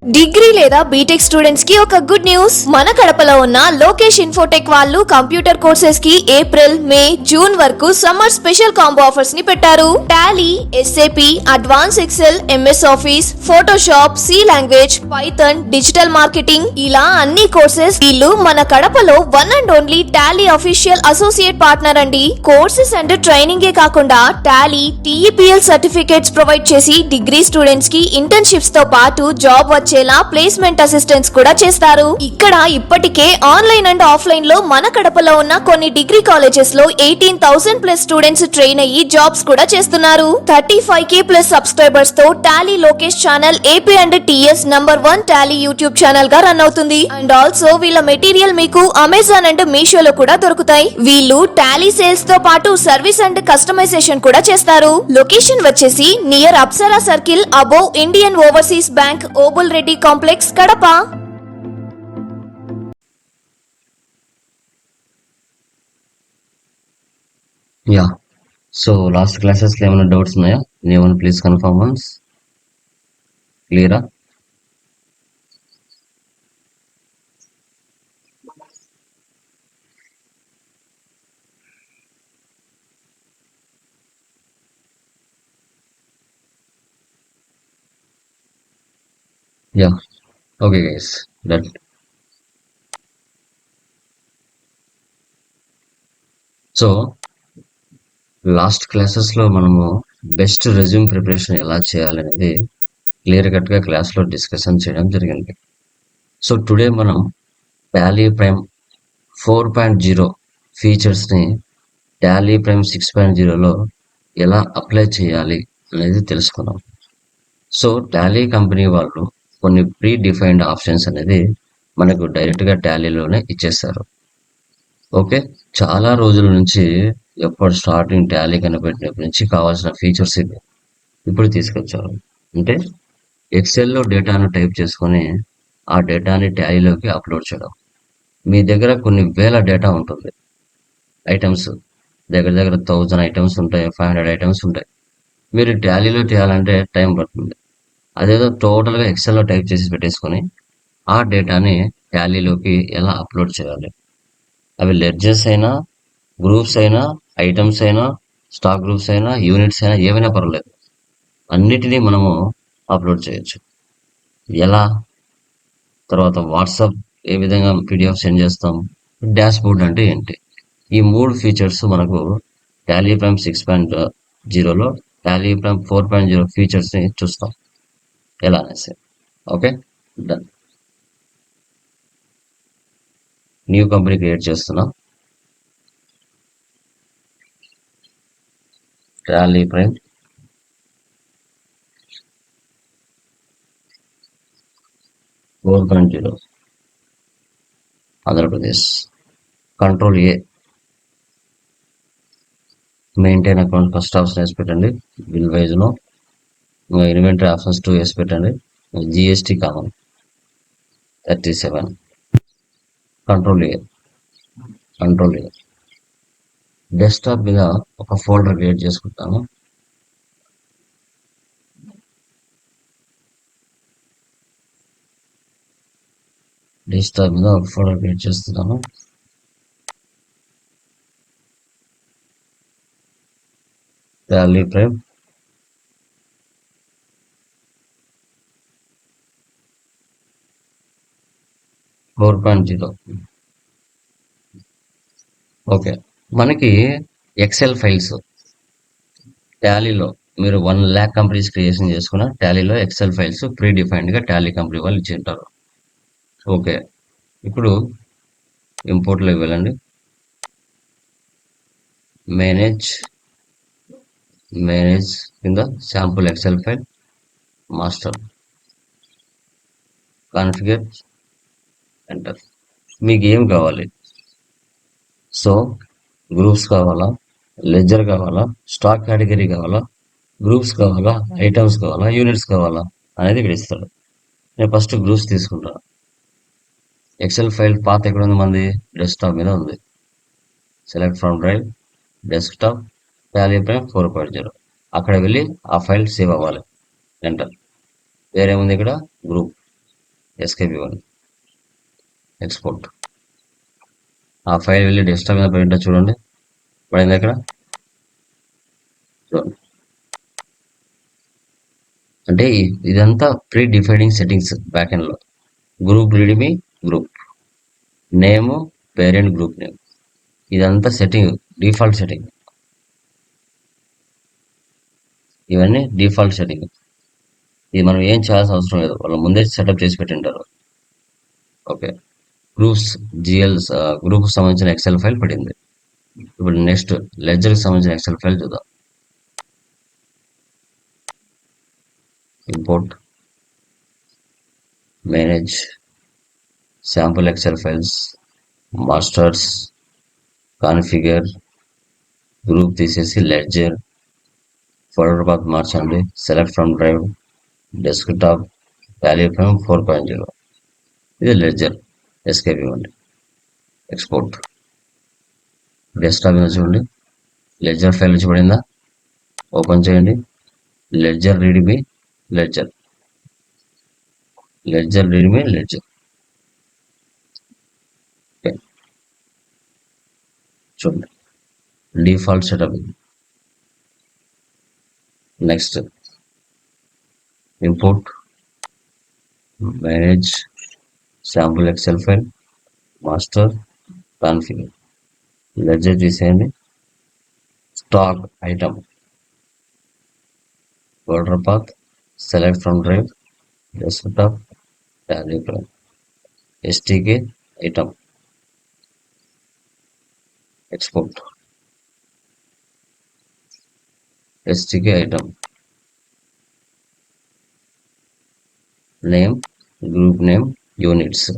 Degree లేదా BTech students కి ఒక గుడ్ న్యూస్. మన కడపలో ఉన్న లోకేష్ ఇన్ఫోటెక్ వాళ్ళు కంప్యూటర్ కోర్సెస్ కి ఏప్రిల్, మే, జూన్ వరకు సమ్మర్ స్పెషల్ కాంబో ఆఫర్స్ ని పెట్టారు. Tally, SAP, advance Excel, MS Office, Photoshop, C language, Python, digital marketing ఇలా అన్ని కోర్సెస్. వీళ్ళు మన కడపలో one and only Tally official associate partner అండి. కోర్సెస్ అండ్ ట్రైనింగ్ ఏ కాకుండా టాలీ, టీఈపీఎల్ సర్టిఫికేట్స్ ప్రొవైడ్ చేసి డిగ్రీ స్టూడెంట్స్ కి ఇంటర్న్షిప్స్ తో పాటు జాబ్ వచ్చేలా ప్లేస్మెంట్ అసిస్టెన్స్ కూడా చేస్తారు. ఇక్కడ ఇప్పటికే ఆన్లైన్ అండ్ ఆఫ్లైన్ లో మన కడపలో ఉన్న కొన్ని డిగ్రీ కాలేజెస్ లో 18,000 ప్లస్ స్టూడెంట్స్ ట్రైన్ అయ్యి జాబ్స్ కూడా చేస్తున్నారు. 35K ప్లస్ సబ్స్క్రైబర్స్ తో Tally Lokesh channel AP and TS #1 Tally YouTube channel గా రన్ అవుతుంది. అండ్ ఆల్సో వీళ్ళ మెటీరియల్ మీకు అమెజాన్ అండ్ మీషోలో కూడా దొరుకుతాయి. వీళ్ళు టాలీ సేల్స్ తో పాటు సర్వీస్ అండ్ కస్టమైజేషన్ కూడా చేస్తారు. లొకేషన్ వచ్చేసి near Apsara circle above Indian Overseas Bank, Obul Reddy complex, Kadapa. Yeah so last క్లాసెస్లో ఏమైనా డౌట్స్ ఉన్నాయా? ఏమైనా ప్లీజ్ కన్ఫర్మ్ వన్స్. క్లియరా? Yeah okay guys, done. So last క్లాసెస్లో మనము బెస్ట్ రెజ్యూమ్ ప్రిపరేషన్ ఎలా చేయాలనేది క్లియర్ కట్గా క్లాస్లో డిస్కషన్ చేయడం జరిగింది. సో టుడే మనం టాలీ ప్రైమ్ 4.0 ఫీచర్స్ని టాలీ ప్రైమ్ 6.0లో ఎలా అప్లై చేయాలి అనేది తెలుసుకుందాం. సో టాలీ కంపెనీ వాళ్ళు కొన్ని ప్రీ డిఫైన్డ్ ఆప్షన్స్ అనేది మనకు డైరెక్ట్గా టాలీలోనే ఇచ్చేస్తారు. ఓకే, చాలా రోజుల నుంచి ఎప్పుడు స్టార్టింగ్ టాలీ కనిపెట్టినప్పటి నుంచి కావాల్సిన ఫీచర్స్ ఇవి ఇప్పుడు తీసుకొచ్చారు. అంటే ఎక్సెల్లో డేటాను టైప్ చేసుకొని ఆ డేటాని టాలీలోకి అప్లోడ్ చేయడం. మీ దగ్గర కొన్ని వేల డేటా ఉంటుంది, ఐటమ్స్ దగ్గర దగ్గర 1000 ఐటమ్స్ ఉంటాయి, 500 ఐటమ్స్ ఉంటాయి. మీరు టాలీలో చేయాలంటే టైం పడుతుంది. అదేదో టోటల్గా ఎక్సెల్లో టైప్ చేసి పెట్టేసుకొని ఆ డేటాని టాలీలోకి ఎలా అప్లోడ్ చేయాలి? అవి లెడ్జర్స్ అయినా, గ్రూప్స్ అయినా, ఐటమ్స్ అయినా, స్టాక్ గ్రూప్స్ అయినా, యూనిట్స్ అయినా ఏవైనా పర్వాలేదు, అన్నిటినీ మనము అప్లోడ్ చేయొచ్చు. ఎలా? తర్వాత వాట్సాప్ ఏ విధంగా పీడిఎఫ్ సెండ్ చేస్తాం, డాష్ బోర్డ్ అంటే ఏంటి, ఈ 3 ఫీచర్స్ మనకు టాలీ ప్రైమ్ 6.0లో టాలీ ప్రైమ్ 4.0 ఫీచర్స్ని చూస్తాం ఎలా అనేసి. Okay, done. New company create చేస్తున్నాం. Tally Prime 4.0 Andhra Pradesh. Control A, maintain account first option వేసి పెట్టండి. బిల్ వైజ్లో ఇన్వెంటరీ ఆప్షన్స్ 2 వేసి పెట్టండి. GST common 37. Control A, control A. Desktop మీద ఒక ఫోల్డర్ క్రియేట్ చేసుకుంటాను. డెస్క్టాప్ మీద ఒక ఫోల్డర్ క్రియేట్ చేస్తున్నాను. Tally Prime 4.0. ఓకే, మనకి ఎక్సెల్ ఫైల్స్ టాలీలో మీరు 1 lakh కంపెనీస్ క్రియేషన్ చేసుకున్న టాలీలో ఎక్సెల్ ఫైల్స్ ప్రీ డిఫైన్డ్గా టాలీ కంపెనీ వాళ్ళు ఇచ్చి ఉంటారు. ఓకే, ఇప్పుడు ఇంపోర్ట్లోకి వెళ్ళండి. మేనేజ్ కింద sample excel file, master, configure, enter. మీకు ఏం కావాలి? సో గ్రూప్స్ కావాలా, లెడ్జర్ కావాలా, స్టాక్ కేటగిరీ కావాలా, గ్రూప్స్ కావాలా, ఐటమ్స్ కావాలా, యూనిట్స్ కావాలా అనేది ఇక్కడ ఇస్తాడు. నేను ఫస్ట్ గ్రూప్స్ తీసుకుంటాను. ఎక్సెల్ ఫైల్ పాత్ ఎక్కడ ఉంది? మంది డెస్క్టాప్ మీద ఉంది. Select from drive, desktop, Tally Prime 4.0. అక్కడ వెళ్ళి ఆ ఫైల్ సేవ్ అవ్వాలి. ఎంటర్. వేరేముంది ఇక్కడ? గ్రూప్. ఎస్కేప్ ఇవ్వండి, ఎక్స్పోర్ట్. ఆ ఫైల్ వెళ్ళి డెస్క్టాప్ మీద పడింటే చూడండి, పడింది అక్కడ చూడండి. అంటే ఇదంతా pre defining settings back end లో. Group readme, group name, parent group name, ఇదంతా సెట్టింగ్, డిఫాల్ట్ సెట్టింగ్. ఇవన్నీ డిఫాల్ట్ సెట్టింగ్. ఇది మనం ఏం చేయాల్సిన అవసరం లేదు, వాళ్ళు ముందే సెటప్ చేసి పెట్టింటారు. ఓకే, గ్రూప్స్ జిఎల్స్, గ్రూప్ సంబంధించిన ఎక్సెల్ ఫైల్ పడింది. ఇప్పుడు నెక్స్ట్ లెడ్జర్ కి సంబంధించిన ఎక్సెల్ ఫైల్ చూద్దాం. Import, manage, sample excel files, masters, configure, group తీసేసి లెడ్జర్, ఫోల్డర్ పాత్ మార్చండి, select from drive, desktop, value from 4.0. ఇది లెడ్జర్, ఎస్కేప్ ఇవ్వండి, ఎక్స్పోర్ట్. డెస్క్టాప్ మీద చూడండి, లెడ్జర్ ఫైల్ నుంచి పడిందా, ఓపెన్ చేయండి. Ledger read me, ledger, ledger read me, ledger. చూడండి, డిఫాల్ట్ సెటప్ ఇది. Next import, manage, sample excel file, master, configure, ledger తీసేయండి. Stock item, folder path, select from drive, desktop, value from, STK item, export. STK item, name, group name, units.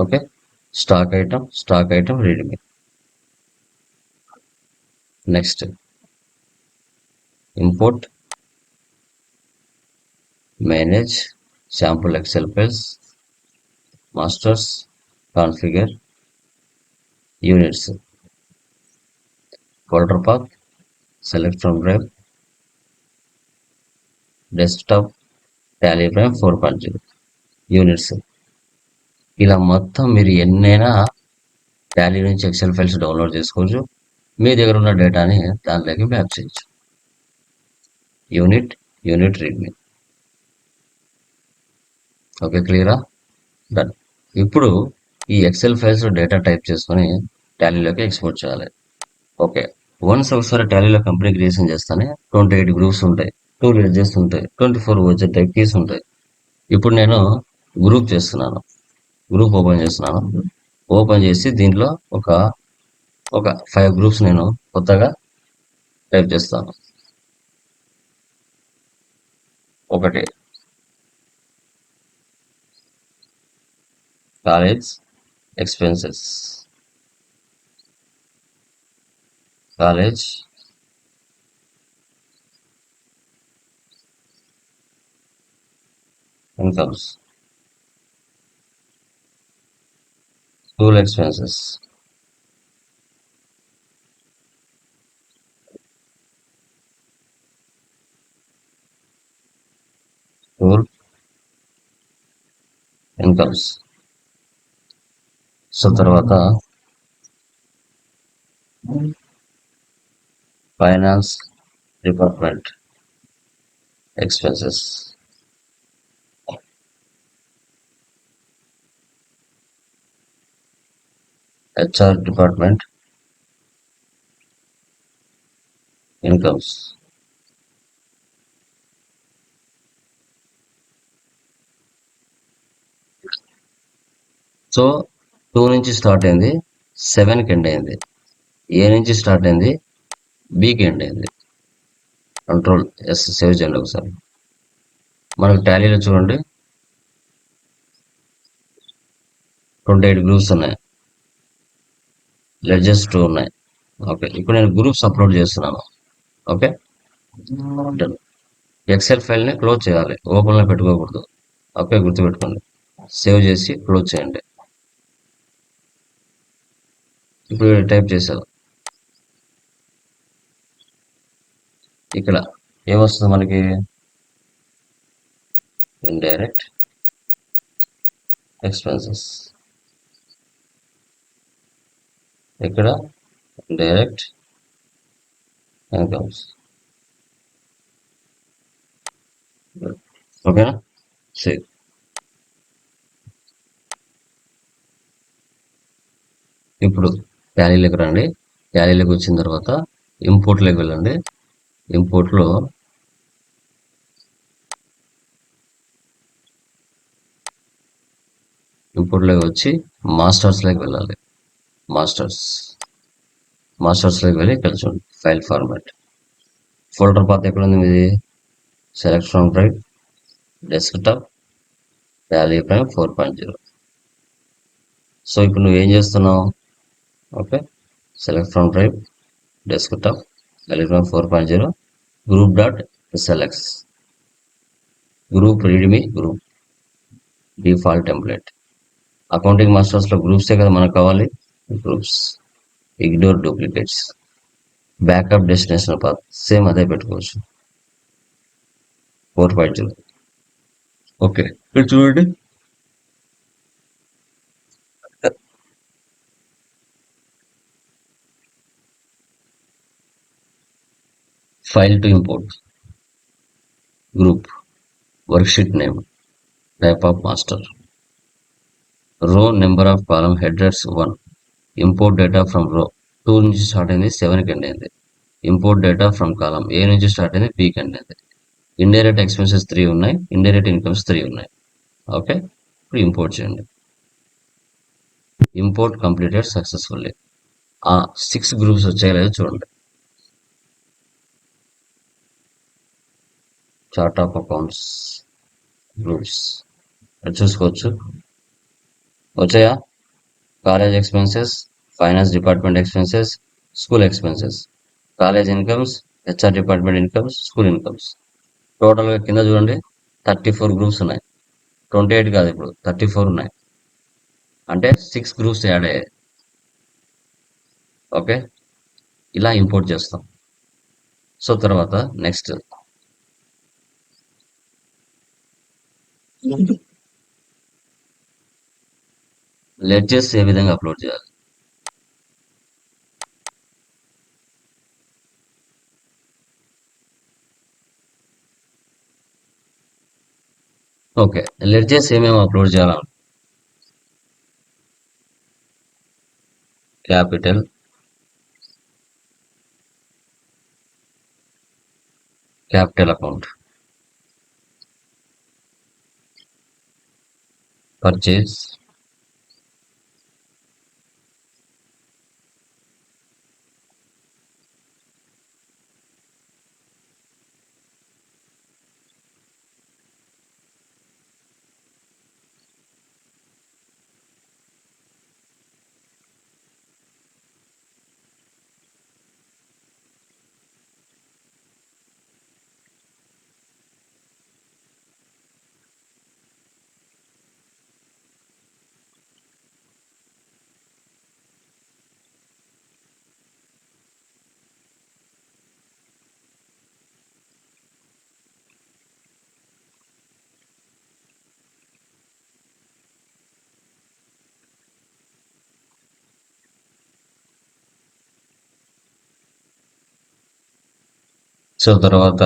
Okay, stock item readme. Next import, manage, sample excel files, masters, configure, units, folder path, select from drive, desktop, Tally Prime 4.0, units. ఇలా మొత్తం మీరు ఎన్నైనా Tally నుంచి XL files download చేసుకోవచ్చు, మీ దగ్గర ఉన్న డేటాని దాంట్లోకి మ్యాప్ చేయొచ్చు. Unit readme. ఓకే, క్లియరా? డన్. ఇప్పుడు ఈ ఎక్సెల్ ఫైల్స్ లో డేటా టైప్ చేసుకొని టాలీలోకి ఎక్స్పోర్ట్ చేయాలి. ఓకే, వన్స్ ఒకసారి టాలీలో కంపెనీ క్రియేషన్ చేస్తానే 28 గ్రూప్స్ ఉంటాయి, 2 లెడ్జెస్ ఉంటాయి, 24 వచ్చే టైప్ కీస్ ఉంటాయి. ఇప్పుడు నేను గ్రూప్ చేస్తున్నాను, గ్రూప్ ఓపెన్ చేస్తున్నాను. ఓపెన్ చేసి దీంట్లో ఒక 5 గ్రూప్స్ నేను కొత్తగా టైప్ చేస్తాను. ఒకటి college expenses, college incomes, school expenses, school incomes. So తర్వాత finance department expenses, HR department incomes. So 2 నుంచి స్టార్ట్ అయింది, 7కి ఎండ్ అయింది. ఏ నుంచి స్టార్ట్ అయింది, బికి ఎండ్ అయింది. కంట్రోల్ ఎస్ సేవ్ చేయండి ఒకసారి. మనకు టాలీలో చూడండి 28 గ్రూప్స్ ఉన్నాయి, లెడ్జెస్ 2 ఉన్నాయి. ఓకే, ఇప్పుడు నేను గ్రూప్స్ అప్లోడ్ చేస్తున్నాను. Okay, done. ఎక్సెల్ ఫైల్ని క్లోజ్ చేయాలి, ఓపెన్లో పెట్టుకోకూడదు. ఓకే, గుర్తుపెట్టుకోండి. సేవ్ చేసి క్లోజ్ చేయండి. ఇప్పుడు టైప్ చేశారు, ఇక్కడ ఏమొస్తుంది మనకి, ఇండైరెక్ట్ ఎక్స్పెన్సెస్. ఇక్కడ డైరెక్ట్ ఇన్కమ్స్. ఓకేనా? సరే, ఇప్పుడు టాలీలోకి రండి. టాలీలోకి వచ్చిన తర్వాత ఇంపోర్ట్లోకి వెళ్ళండి. ఇంపోర్ట్లో వచ్చి మాస్టర్స్లోకి వెళ్ళాలి. మాస్టర్స్లోకి వెళ్ళి ఇక్కడ చూడండి ఫైల్ ఫార్మాట్. ఫోల్డర్ పాత్ ఎక్కడ ఉంది మీది? Select from drive, desktop, Tally Prime 4.0. So ఇప్పుడు నువ్వు ఏం చేస్తున్నావు? Okay, select from drive, desktop, Tally Prime 4.0, group dot SLX, group readme group default template. Accounting మాస్టర్స్లో గ్రూప్సే కదా మనకు కావాలి. Groups, ignore duplicates, backup destination path same అదే పెట్టుకోవచ్చు 4.0. ఓకే, ఇక్కడ చూడండి. File to import, group, worksheet name, type of master, row number of column headers 1, import data from రో 2 నుంచి స్టార్ట్ అయింది 7కి ఎండ్ అయింది. ఇంపోర్ట్ డేటా ఫ్రమ్ కాలమ్ ఏ నుంచి start అయింది Bకి ఎండ్ అయింది. ఇండైరెక్ట్ ఎక్స్పెన్సెస్ 3 ఉన్నాయి, ఇండైరెక్ట్ ఇన్కమ్స్ 3 ఉన్నాయి. ఓకే, ఇప్పుడు ఇంపోర్ట్ చేయండి. Import completed successfully. ఆ 6 గ్రూప్స్ వచ్చాయి లేదో చూడండి. చార్ట్ ఆఫ్ అకౌంట్స్ గ్రూప్స్ చూసుకోవచ్చు. వచ్చాయా? College expenses, finance department expenses, school expenses, college incomes, HR department incomes, school incomes. టోటల్గా కింద చూడండి 34 గ్రూప్స్ ఉన్నాయి. 28 కాదు, ఇప్పుడు 34 ఉన్నాయి. అంటే 6 గ్రూప్స్ యాడ్ అయ్యాయి. ఓకే, ఇలా ఇంపోర్ట్ చేస్తాం. సో తర్వాత నెక్స్ట్ లెడ్జెస్ ఏ విధంగా అప్లోడ్ చేయాలి? ఓకే, లెడ్జెస్ ఏమేమి అప్లోడ్ చేయాలి? క్యాపిటల్, అకౌంట్, పర్చేజ్, సో తర్వాత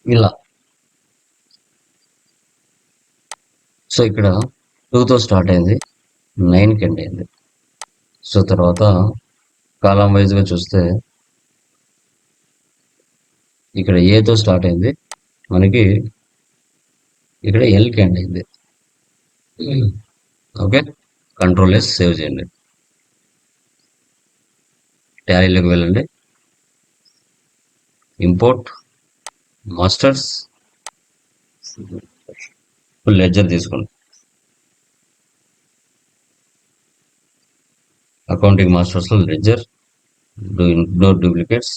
ఇలా. సో ఇక్కడ 2తో స్టార్ట్ అయింది, 9కి ఎండ్ అయింది. సో తర్వాత కాలం వైజ్గా చూస్తే ఇక్కడ ఏతో స్టార్ట్ అయింది మనకి, ఇక్కడ ఎల్కి ఎండ్ అయింది. ఓకే, కంట్రోల్ S సేవ్ చేయండి. టాలీలోకి వెళ్ళండి, ఇంపోర్ట్ మాస్టర్స్, ఇప్పుడు లెడ్జర్ తీసుకోండి. అకౌంటింగ్ మాస్టర్స్లో లెడ్జర్, నో డూప్లికేట్స్.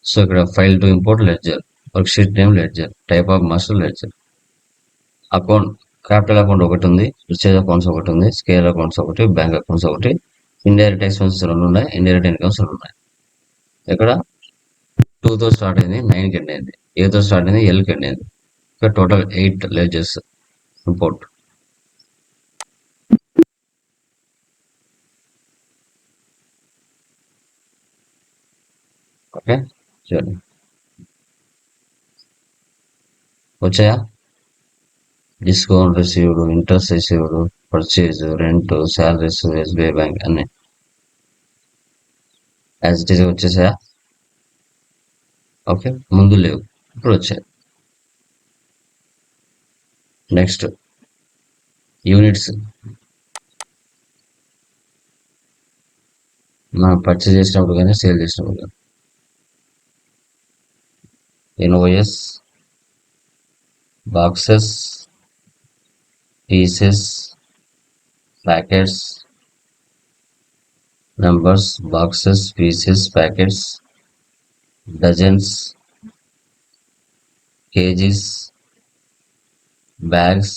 సో ఇక్కడ file to import ledger, worksheet name ledger, type of master ledger. Account capital account ఒకటి ఉంది, పర్చేజ్ అకౌంట్స్ ఒకటి ఉంది, స్కేల్ అకౌంట్స్ ఒకటి, బ్యాంక్ అకౌంట్స్ ఒకటి, ఇండైరెక్ట్ ఎక్స్పెన్సెస్ రెండు ఉన్నాయి, ఇండైరెక్ట్ ఇన్కమ్స్ రెండు ఉన్నాయి. ఇక్కడ 2తో స్టార్ట్ అయింది, 9కి ఎండ్ అయింది. ఏతో స్టార్ట్ అయింది, ఎల్కి ఎండ్ అయింది. ఇక్కడ టోటల్ 8 లెడ్జర్స్ ఇంపోర్ట్. ఓకే, చూడండి వచ్చాయా? Discount received, interest received, purchase, rent, salaries, SBI bank అన్ని యాజ్ ఇట్ ఈస్ వచ్చేసాయా? ఓకే, ముందు లేవు, ఇప్పుడు వచ్చాయి. Next units. మనం పర్చేజ్ చేసినప్పుడు కానీ సేల్ చేసినప్పుడు కానీ invoice, boxes, pieces, packets, numbers, boxes, pieces, packets, dozens, kgs, bags,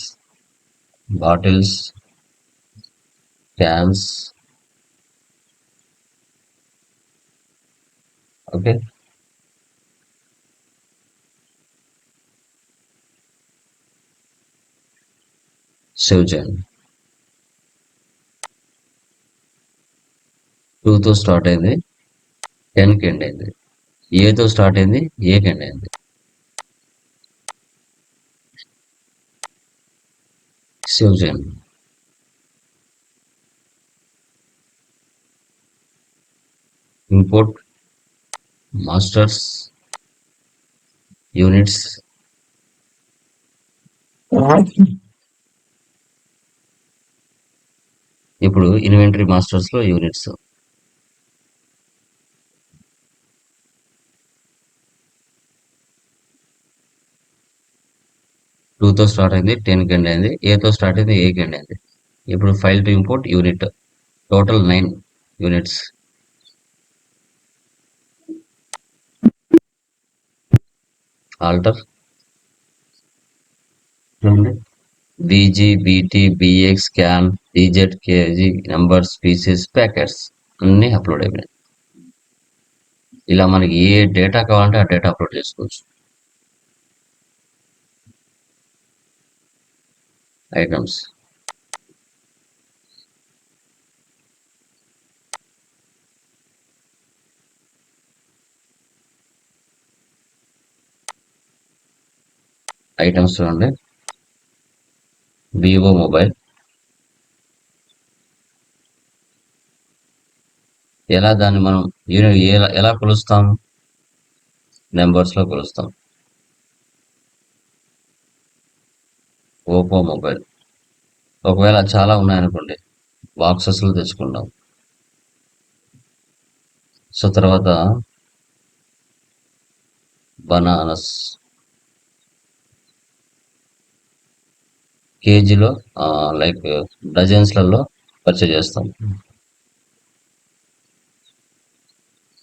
bottles, cans. Okay. Save చేయండి. 2తో స్టార్ట్ అయింది, 10కి ఎండ్ అయింది. ఏతో స్టార్ట్ అయింది, ఏకి ఎండ్ అయింది. సేవ్ చేయండి. Import masters units. ఇప్పుడు ఇన్వెంటరీ మాస్టర్స్ లో యూనిట్స్. టూతో స్టార్ట్ అయింది, 10కి ఎండ్ అయింది. ఏతో స్టార్ట్ అయింది, ఏకి ఎండ్ అయింది. ఇప్పుడు file to import unit, total 9 units. Alter BG, BT, BX, can, DZ, KG, numbers, pieces, packets అన్నీ అప్లోడ్ అయిపోయినాయి. ఇలా మనకి ఏ డేటా కావాలంటే ఆ డేటా అప్లోడ్ చేసుకోవచ్చు. ఐటమ్స్, ఐటమ్స్ చూడండి. Vivo mobile. ఎలా దాన్ని మనం ఎలా కొలుస్తాం? నెంబర్స్ లో కొలుస్తాం. Oppo mobile. ఒకవేళ చాలా ఉన్నాయనుకోండి, బాక్సెస్ లో తెచ్చుకుంటాం. సో తర్వాత బనానస్ కేజీలో, లైక్ డజన్స్లలో పర్చేజ్ చేస్తాం.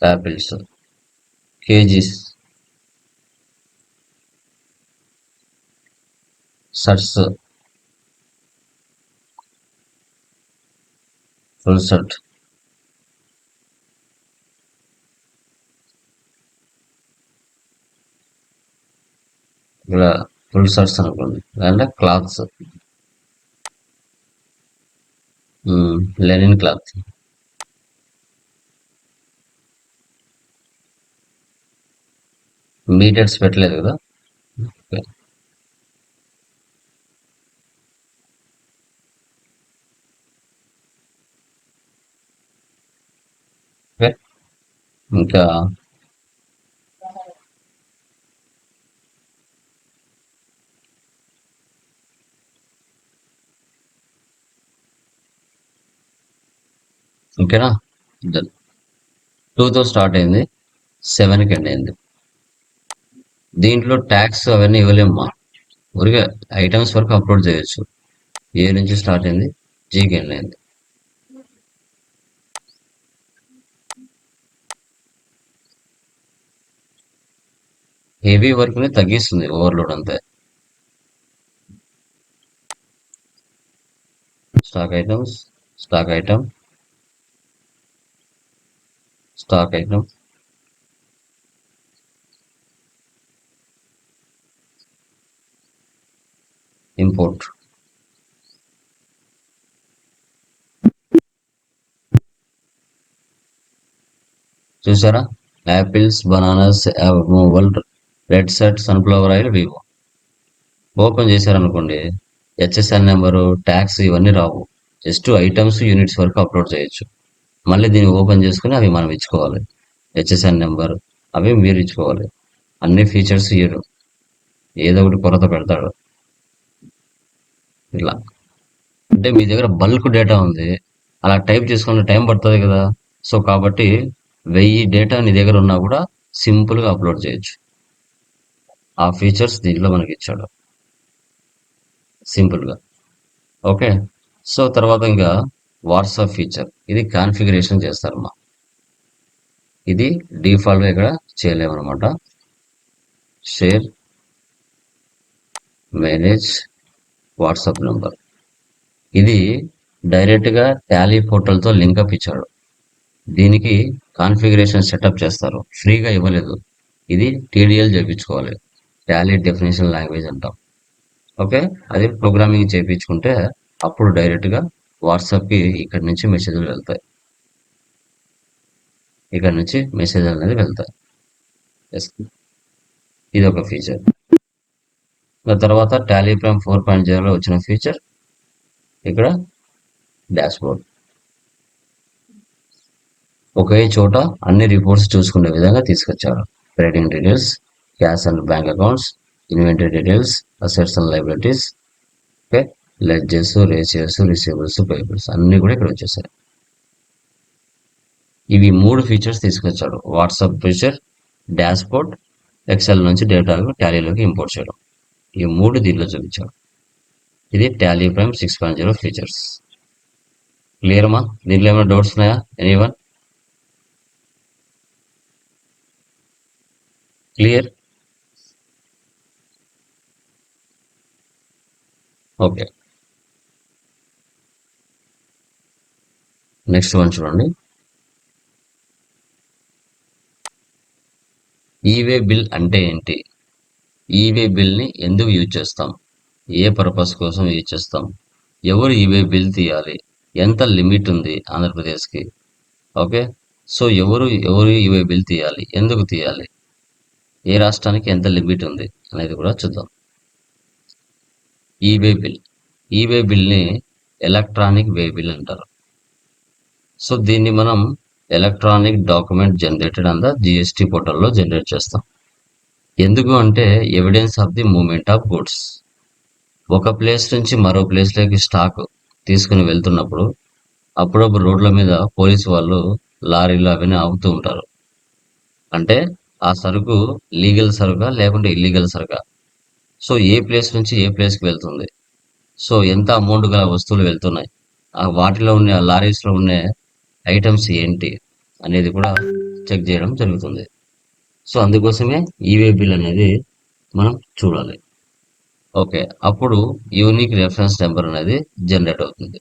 Apples kgs. Shirts full shirt. ఇలా ఫుల్ షర్ట్స్ అనుకోండి, అంటే క్లాత్స్, లెనిన్ క్లాత్. మీటర్స్ పెట్టలేదు కదా. ఓకే, ఇంకా ఓకేనా. 2తో స్టార్ట్ అయింది, 7కి ఎండ్ అయింది. దీంట్లో ట్యాక్స్ అవన్నీ ఇవ్వలేమ్మా. ఊరికే ఐటమ్స్ వరకు అప్లోడ్ చేయొచ్చు. ఏ నుంచి స్టార్ట్ అయింది, జీకి ఎండ్ అయింది. హెవీ వర్క్ ని తగ్గిస్తుంది, ఓవర్లోడ్ అంతే. Stock items, stock item, stock item, import. చూసారా, apples, bananas, mobile, red set, sunflower oil, Vivo. Open చేశారనుకోండి, హెచ్ఎస్ఎన్ నెంబరు, ట్యాక్స్ ఇవన్నీ రావు. జస్ట్ ఐటమ్స్, యూనిట్స్ వరకు అప్లోడ్ చేయొచ్చు. మళ్ళీ దీన్ని ఓపెన్ చేసుకుని అవి మనం ఇచ్చుకోవాలి. హెచ్ఎస్ఎన్ నెంబర్ అవి మీరు ఇచ్చుకోవాలి. అన్ని ఫీచర్స్ ఇయ్యరు, ఏదో ఒకటి కొరత పెడతాడు. ఇలా అంటే మీ దగ్గర బల్క్ డేటా ఉంది, అలా టైప్ చేసుకునే టైం పడుతుంది కదా. సో కాబట్టి 1000 డేటా నీ దగ్గర ఉన్నా కూడా సింపుల్గా అప్లోడ్ చేయొచ్చు. ఆ ఫీచర్స్ దీంట్లో మనకి ఇచ్చాడు సింపుల్గా. ఓకే. సో తర్వాత ఇంకా వాట్సాప్ ఫీచర్, ఇది కాన్ఫిగరేషన్ చేస్తారమ్మా. ఇది డిఫాల్ట్గా ఇక్కడ చేయలేమన్నమాట. షేర్, మేనేజ్ వాట్సాప్ నెంబర్, ఇది డైరెక్ట్గా టాలీ పోర్టల్తో లింకప్ ఇచ్చాడు. దీనికి కాన్ఫిగరేషన్ సెటప్ చేస్తారు, ఫ్రీగా ఇవ్వలేదు. ఇది టీడీఎల్ చేయించుకోవాలి, టాలీ డెఫినేషన్ లాంగ్వేజ్ అంటాం. ఓకే, అది ప్రోగ్రామింగ్ చేయించుకుంటే అప్పుడు డైరెక్ట్గా వాట్సాప్కి ఇక్కడి నుంచి మెసేజ్లు వెళ్తాయి, ఇక్కడ నుంచి మెసేజ్ అనేది వెళ్తాయి. ఎస్, ఇది ఒక ఫీచర్. తర్వాత టాలీ ప్రైమ్ 4.0లో వచ్చిన ఫీచర్ ఇక్కడ డాష్బోర్డ్. ఒకే చోట అన్ని రిపోర్ట్స్ చూసుకునే విధంగా తీసుకొచ్చారు. Trading details, cash and bank accounts, inventory details, assets and liabilities, okay, ledges, ratios, receivables, payables అన్ని కూడా ఇక్కడ వచ్చేసాయి. ఇవి 3 ఫీచర్స్ తీసుకొచ్చాడు. వాట్సాప్ ఫీచర్, డాష్బోర్డ్, ఎక్సెల్ నుంచి డేటా టాలీలోకి ఇంపోర్ట్ చేయడం, ఈ 3 దీంట్లో చూపించాడు. ఇది టాలీ ప్రైమ్ 6.0 ఫీచర్స్. క్లియర్ మా? దీంట్లో ఏమైనా డౌట్స్ ఉన్నాయా anyone? Clear? Okay, next one చూడండి. ఈవే బిల్ అంటే ఏంటి? ఈవే బిల్ని ఎందుకు యూజ్ చేస్తాం? ఏ పర్పస్ కోసం యూజ్ చేస్తాం? ఎవరు ఈవే బిల్ తీయాలి? ఎంత లిమిట్ ఉంది ఆంధ్రప్రదేశ్కి? ఓకే, సో ఎవరు ఈవే బిల్ తీయాలి, ఎందుకు తీయాలి, ఏ రాష్ట్రానికి ఎంత లిమిట్ ఉంది అనేది కూడా చూద్దాం. ఈవే బిల్, ఈవే బిల్ని ఎలక్ట్రానిక్ వే బిల్ అంటారు. సో దీన్ని మనం ఎలక్ట్రానిక్ డాక్యుమెంట్ జనరేటెడ్ అంద జిఎస్టీ పోర్టల్లో జనరేట్ చేస్తాం. ఎందుకు అంటే evidence of the movement of goods. ఒక ప్లేస్ నుంచి మరో ప్లేస్లోకి స్టాక్ తీసుకుని వెళ్తున్నప్పుడు అప్పుడప్పుడు రోడ్ల మీద పోలీసు వాళ్ళు లారీలు అవన్నీ ఆపుతూ ఉంటారు. అంటే ఆ సరుకు లీగల్ సరుకా లేకుంటే ఇల్లీగల్ సరుకా, సో ఏ ప్లేస్ నుంచి ఏ ప్లేస్కి వెళ్తుంది, సో ఎంత అమౌంట్ గల వస్తువులు వెళ్తున్నాయి, ఆ వాటిలో ఉన్న లారీస్లో ఉన్న ఐటమ్స్ ఏంటి అనేది కూడా చెక్ చేయడం జరుగుతుంది. సో అందుకోసమే ఈవే బిల్ అనేది మనం చూడాలి. ఓకే, అప్పుడు యూనిక్ రెఫరెన్స్ నెంబర్ అనేది జనరేట్ అవుతుంది.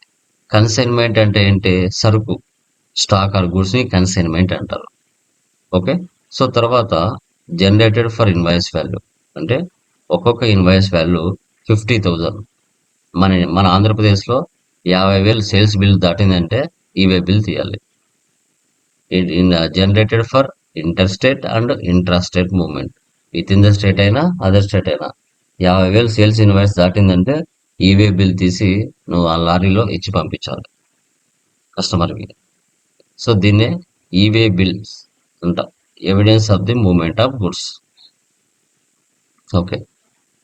కన్సైన్మెంట్ అంటే ఏంటి? సరుకు, స్టాక్ ఆర్ గూడ్స్ని కన్సైన్మెంట్ అంటారు. ఓకే, సో తర్వాత జనరేటెడ్ ఫర్ ఇన్వాయిస్ వాల్యూ, అంటే ఒక్కొక్క ఇన్వాయిస్ వాల్యూ 50,000. మన ఆంధ్రప్రదేశ్లో 50,000 సేల్స్ బిల్ దాటిందంటే ఈవే బిల్ తీయాలి. Generated for inter state and intra state movement, with in the state అయినా అదర్ స్టేట్ అయినా 50,000 సేల్స్ ఇన్వాయిస్ దాటిందంటే ఈవే బిల్ తీసి నువ్వు ఆ లారీలో ఇచ్చి పంపించాలి కస్టమర్కి. సో దీన్నే ఈవే బిల్స్ అంట, evidence of the movement of goods. Okay,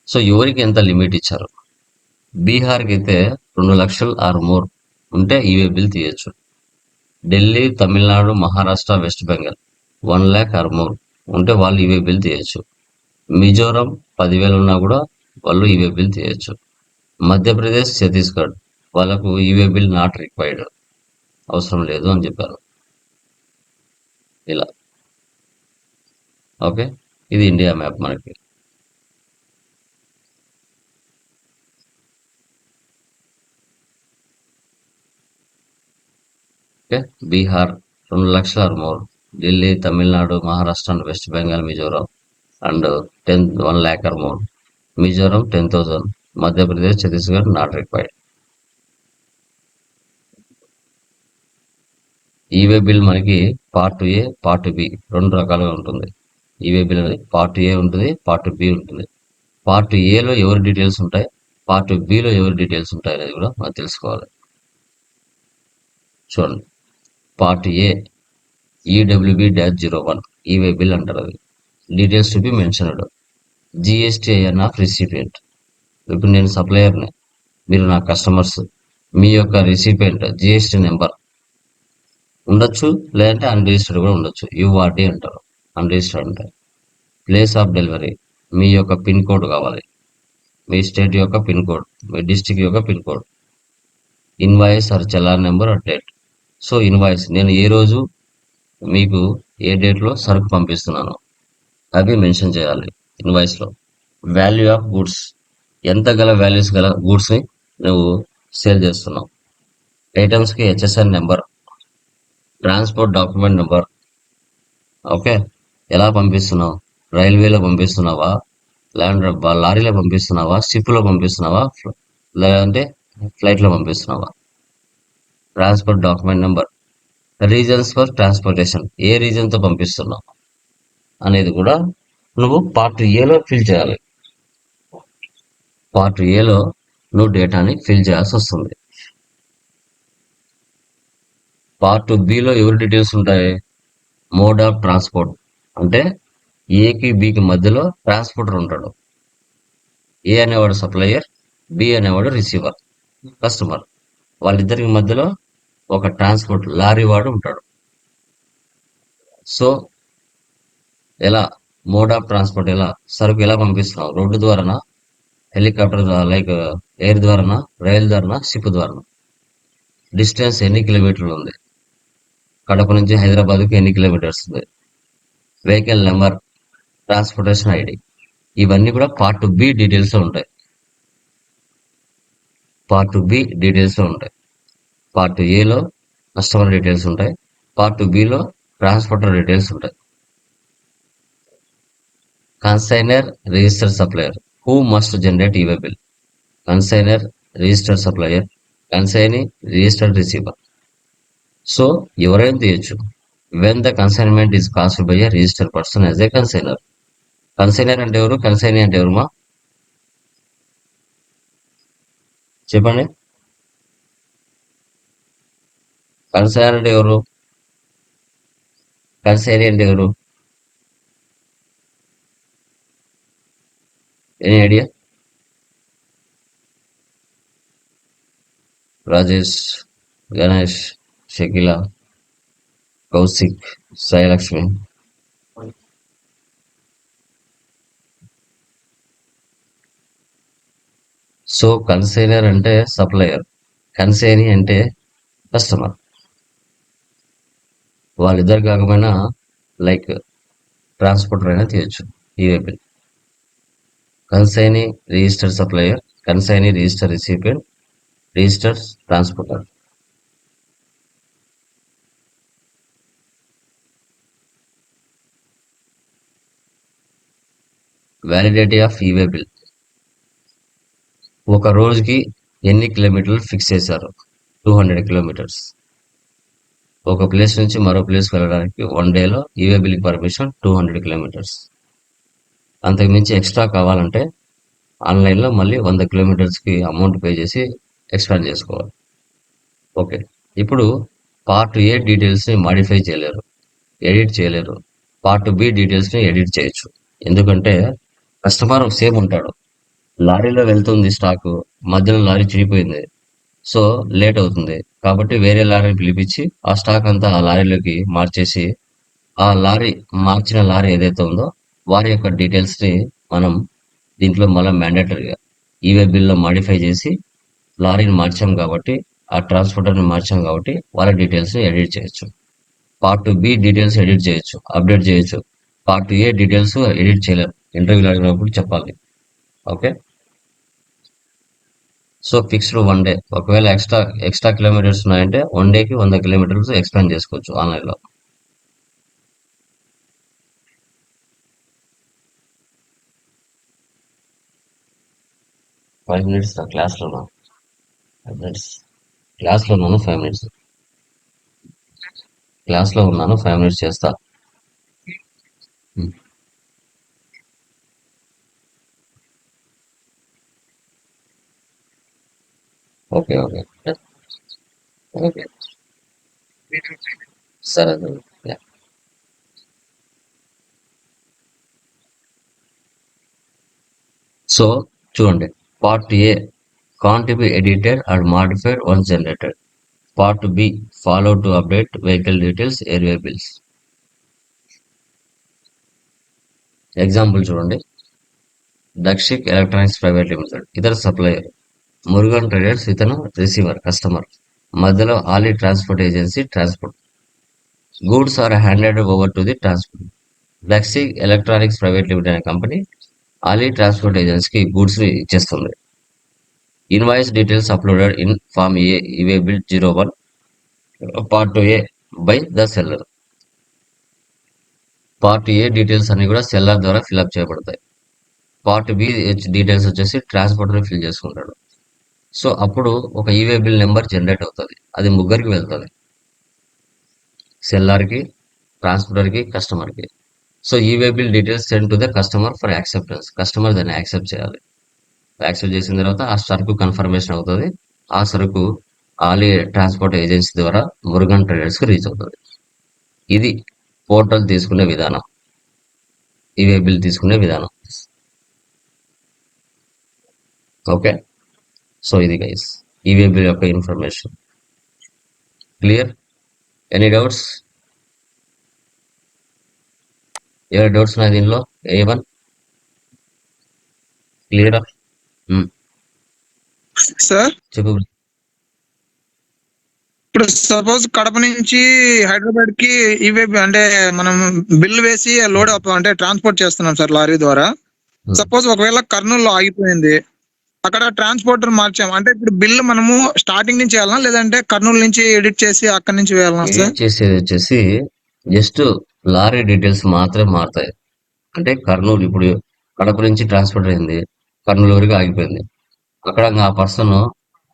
so ఎవరికి ఎంత లిమిట్ ఇచ్చారు? బీహార్కి అయితే 2 లక్షలు ఆర్ మోర్ ఉంటే ఈవే బిల్ తీయచ్చు. Delhi, Tamil Nadu, Maharashtra, West Bengal 1 lakh or more ఉంటే వాళ్ళు ఈవే బిల్ తీయచ్చు. మిజోరం 10,000 ఉన్నా కూడా వాళ్ళు ఈవే బిల్ తీయచ్చు. మధ్యప్రదేశ్, ఛత్తీస్గఢ్ వాళ్ళకు ఈవే బిల్ నాట్ రిక్వైర్డ్, అవసరం లేదు అని చెప్పారు. ఇలా ఓకే, ఇది ఇండియా మ్యాప్ మనకి. ఓకే, బీహార్ 2 లక్షల or more, Delhi, Tamil Nadu, Maharashtra and West Bengal, Mizoram and 1 lakh or more, Mizoram 10,000, Madhya Pradesh, Chhattisgarh not required. E-way bill మనకి పార్ట్ ఏ, పార్ట్ బి 2 రకాలుగా ఉంటుంది. ఈవే బిల్ అనేది పార్ట్ ఏ ఉంటుంది, పార్ట్ బి ఉంటుంది. పార్ట్ ఏలో ఎవరి డీటెయిల్స్ ఉంటాయి, పార్ట్ బిలో ఎవరి డీటెయిల్స్ ఉంటాయి అనేది కూడా మనం తెలుసుకోవాలి. చూడండి, part A EWB-01 e-way bill అంటారు. అది details to be mentioned, GSTIN of recipient. ఇప్పుడు నేను సప్లయర్ని, మీరు నా కస్టమర్స్, మీ యొక్క రిసిపియంట్ GST నెంబర్ ఉండొచ్చు, లేదంటే అన్రిజిస్టర్డ్ కూడా ఉండొచ్చు. URD అంటారు, అన్రిజిస్టర్డ్ అంటే. ప్లేస్ ఆఫ్ డెలివరీ, మీ యొక్క పిన్ కోడ్ కావాలి, మీ స్టేట్ యొక్క పిన్ కోడ్, మీ డిస్టిక్ యొక్క pin code. Invoice or challan number or date. So invoice, నేను ఏ రోజు మీకు ఏ డేట్లో సరుకు పంపిస్తున్నాను అవి మెన్షన్ చేయాలి ఇన్వాయిస్లో. వాల్యూ ఆఫ్ గూడ్స్, ఎంత గల వాల్యూస్ గల గూడ్స్ని నువ్వు సేల్ చేస్తున్నావు. ఐటమ్స్కి HSN number, transport document number. Okay, ఎలా పంపిస్తున్నావు, రైల్వేలో పంపిస్తున్నావా, లేదంటే లారీలో పంపిస్తున్నావా, షిప్లో పంపిస్తున్నావా, లేదంటే ఫ్లైట్లో పంపిస్తున్నావా. Transport document number, reasons for transportation, ఏ రీజన్తో పంపిస్తున్నావు అనేది కూడా నువ్వు పార్ట్ ఏలో ఫిల్ చేయాలి. పార్ట్ ఏలో నువ్వు డేటాని ఫిల్ చేయాల్సి వస్తుంది. పార్ట్ బిలో ఎవరి డీటెయిల్స్ ఉంటాయి, మోడ్ ఆఫ్ ట్రాన్స్పోర్ట్, అంటే ఏకి బికి మధ్యలో ట్రాన్స్పోర్టర్ ఉంటాడు. ఏ అనేవాడు సప్లయర్, బి అనేవాడు రిసీవర్, కస్టమర్. వాళ్ళిద్దరికి మధ్యలో ఒక ట్రాన్స్పోర్ట్ లారీ వాడు ఉంటాడు. సో ఎలా మోడ్ ఆఫ్ ట్రాన్స్పోర్ట్, ఎలా సరుకు ఎలా పంపిస్తున్నావు, రోడ్డు ద్వారానా, హెలికాప్టర్ లైక్ ఎయిర్ ద్వారానా, రైలు ద్వారానా, షిప్ ద్వారానా. డిస్టెన్స్ ఎన్ని కిలోమీటర్లు ఉంది, కడప నుంచి హైదరాబాద్కి ఎన్ని కిలోమీటర్స్ ఉంది. వెహికల్ నెంబర్, ట్రాన్స్పోర్టేషన్ ఐడి, ఇవన్నీ కూడా పార్ట్ బి డీటెయిల్స్ లో ఉంటాయి. పార్ట్ బి డీటెయిల్స్ లో ఉంటాయి. పార్ట్ ఏలో కస్టమర్ డీటెయిల్స్ ఉంటాయి, పార్ట్ బిలో ట్రాన్స్పోర్టర్ డీటెయిల్స్ ఉంటాయి. Consignor, register supplier, who must generate e-way bill. Consignor, register supplier, consignee, registered receiver. So ఎవరైనా తీయచ్చు. When the consignment is caused by a register person as a consignor. Consignor అంటే ఎవరు, consignee అంటే ఎవరుమా చెప్పండి. Consignor అంటే ఎవరు, consignee అంటే ఎవరు, any idea? Rajesh, Ganesh, Shakila, Kaushik, Sai Lakshmi. So consignor అంటే సప్లయర్, కన్సైనీ అంటే కస్టమర్. వాళ్ళిద్దరు కాకపోయినా లైక్ ట్రాన్స్పోర్టర్ అయినా తీయచ్చు e-way bill. Consignee, register supplier, consignee, register recipient, register transporter. Validity of e-way bill, ఒక రోజుకి ఎన్ని కిలోమీటర్లు ఫిక్స్ చేశారు, 200 కిలోమీటర్స్. ఒక ప్లేస్ నుంచి మరో ప్లేస్ వెళ్ళడానికి 1 డేలో ఈవే బిల్ పర్మిషన్ 200 కిలోమీటర్స్. అంతకుమించి ఎక్స్ట్రా కావాలంటే ఆన్లైన్లో మళ్ళీ 100 కిలోమీటర్స్కి అమౌంట్ పే చేసి ఎక్స్పాండ్ చేసుకోవాలి. ఓకే, ఇప్పుడు పార్ట్ ఏ డీటెయిల్స్ని మాడిఫై చేయలేరు, ఎడిట్ చేయలేరు. పార్ట్ బి డీటెయిల్స్ని ఎడిట్ చేయొచ్చు. ఎందుకంటే కస్టమర్ సేమ్ ఉంటాడు, లారీలో వెళ్తుంది స్టాకు, మధ్యలో లారీ చిరిగిపోయింది, సో లేట్ అవుతుంది కాబట్టి వేరే లారీని పిలిపించి ఆ స్టాక్ అంతా ఆ లారీలోకి మార్చేసి ఆ లారీ మార్చిన లారీ ఏదైతే ఉందో వారి యొక్క డీటెయిల్స్ ని మనం దీంట్లో మళ్ళీ మ్యాండేటరీగా ఈవే బిల్లో మాడిఫై చేసి లారీని మార్చాం కాబట్టి ఆ ట్రాన్స్పోర్టర్ని మార్చాం కాబట్టి వాళ్ళ డీటెయిల్స్ ఎడిట్ చేయొచ్చు. పార్ట్ బి డీటెయిల్స్ ఎడిట్ చేయొచ్చు, అప్డేట్ చేయొచ్చు. పార్ట్ ఏ డీటెయిల్స్ ఎడిట్ చేయలేరు, ఇంటర్వ్యూలో అడిగినప్పుడు చెప్పాలి. Okay, so fixed 1 day. ఒకవేళ ఎక్స్ట్రా కిలోమీటర్స్ ఉన్నాయంటే 1 డేకి 100 కిలోమీటర్స్ ఎక్స్పాండ్ చేసుకోవచ్చు ఆన్లైన్లో. Five minutes క్లాస్లోనా? 5 మినిట్స్ క్లాస్లో ఉన్నాను, 5 మినిట్స్ క్లాస్లో ఉన్నాను, 5 మినిట్స్ చేస్తా. ఉమ్, ఓకే ఓకే ఓకే, సరే. యా. సో చూడండి, part A can't be edited or modified once generated. Part B, follow to update vehicle details, airway bills. Example చూడండి, దక్షిక్ ఎలక్ట్రానిక్స్ ప్రైవేట్ లిమిటెడ్ ఇతర supplier, Murugan traders ఇతను receiver customer, మధ్యలో Ali transport agency transport. Goods are handed over to the transport. Dakshik electronics private limited అనే company Ali transport ఏజెన్సీకి goods ఇచ్చేస్తుంది. Invoice details uploaded in form A e way bill 01 part A by the seller. Part A details అన్ని కూడా seller ద్వారా fill up చేయబడతాయి. Part B details వచ్చేసి transporter fill చేసుకుంటాడు. So అప్పుడు ఒక ఈవే బిల్ నెంబర్ జనరేట్ అవుతుంది, అది ముగ్గురికి వెళ్తుంది, సెల్లార్కి, ట్రాన్స్పోర్టర్కి, కస్టమర్కి. So e-way bill details send to the customer for acceptance. Customer దాన్ని యాక్సెప్ట్ చేయాలి. యాక్సెప్ట్ చేసిన తర్వాత ఆ సరుకు కన్ఫర్మేషన్ అవుతుంది. ఆ సరుకు ఆలీ ట్రాన్స్పోర్ట్ ఏజెన్సీ ద్వారా మురుగన్ ట్రేడర్స్కి రీచ్ అవుతుంది. ఇది పోర్టల్ తీసుకునే విధానం, ఈవే బిల్ తీసుకునే విధానం. ఓకే, సో ఇది గైస్ ఈవే బిల్ యొక్క ఇన్ఫర్మేషన్. క్లియర్? Any doubts? ఏమైనా డౌట్స్ ఉన్నాయి దీనిలో? A1 క్లియరా? సార్ చెప్పు. ఇప్పుడు సపోజ్ కడప నుంచి హైదరాబాద్ కి ఇవే అంటే మనం బిల్ వేసి లోడ్ అంటే ట్రాన్స్పోర్ట్ చేస్తున్నాం సార్ లారీ ద్వారా. సపోజ్ ఒకవేళ కర్నూలులో ఆగిపోయింది, అక్కడ ట్రాన్స్పోర్టర్ మార్చాం అంటే ఇప్పుడు బిల్ మనము స్టార్టింగ్ నుంచి వేయాలనా లేదంటే కర్నూలు నుంచి ఎడిట్ చేసి అక్కడ నుంచి వేయాలనా సార్? ఎడిట్ చేసేది వచ్చేసి జస్ట్ లారీ డీటెయిల్స్ మాత్రమే మారుతాయి. అంటే కర్నూలు ఇప్పుడు కడప నుంచి ట్రాన్స్పోర్ట్ అయింది, కర్నూలు వరకు ఆగిపోయింది, అక్కడ ఆ పర్సన్,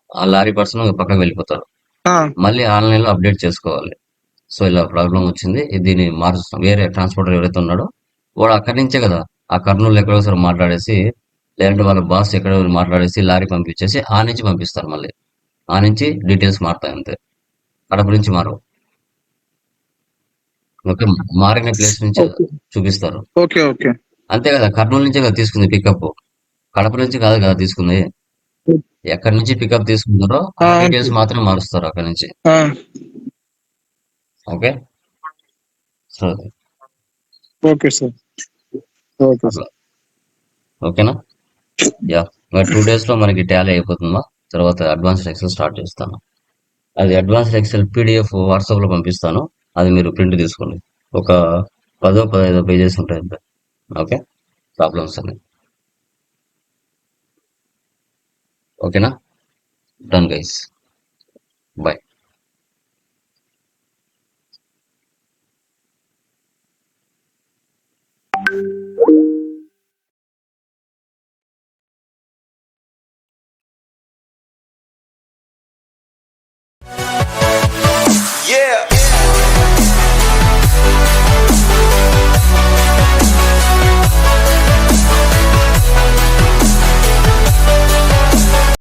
ఆ లారీ పర్సన్ పక్కకు వెళ్ళిపోతారు. ఆ, మళ్ళీ ఆన్లైన్లో అప్డేట్ చేసుకోవాలి. సో ఇలా ప్రాబ్లం వచ్చింది, దీన్ని మారుస్తాం. వేరే ట్రాన్స్పోర్టర్ ఎవరైతే ఉన్నాడో వాడు అక్కడి నుంచే కదా, ఆ కర్నూలు ఎక్కడో ఒకసారి మాట్లాడేసి, లేదంటే వాళ్ళ బాస్ ఎక్కడో మాట్లాడేసి లారీ పంపించేసి ఆ నుంచి పంపిస్తారు. మళ్ళీ ఆ నుంచి డీటెయిల్స్ మారుతాయి అంతే, కడప నుంచి మారవు. ఓకే, మారిన ప్లేస్ నుంచి ఓకే చూపిస్తారు ఓకే ఓకే అంతే కదా. కర్నూలు నుంచే కదా తీసుకుంది పికప్, కడప నుంచి కాదు కదా తీసుకుంది. ఎక్కడి నుంచి పికప్ తీసుకున్నారో ఆ డీటెయిల్స్ మాత్రం మారుస్తారు అక్కడి నుంచి. ఆ, okay, so okay sir, okay అట్లా. సార్. ఓకేనా? యా, ఇంకా 2 days లో మనకి టాలీ అయిపోతుందా, తర్వాత అడ్వాన్స్డ్ ఎక్సెల్ స్టార్ట్ చేస్తాను. అది అడ్వాన్స్డ్ ఎక్సెల్ పీడిఎఫ్ వాట్సాప్లో పంపిస్తాను, అది మీరు ప్రింట్ తీసుకోండి. ఒక 10-15 పేజెస్ ఉంటాయి అంతే. ఓకే, ప్రాబ్లమ్స్ అన్ని. ఓకేనా? Done guys, bye.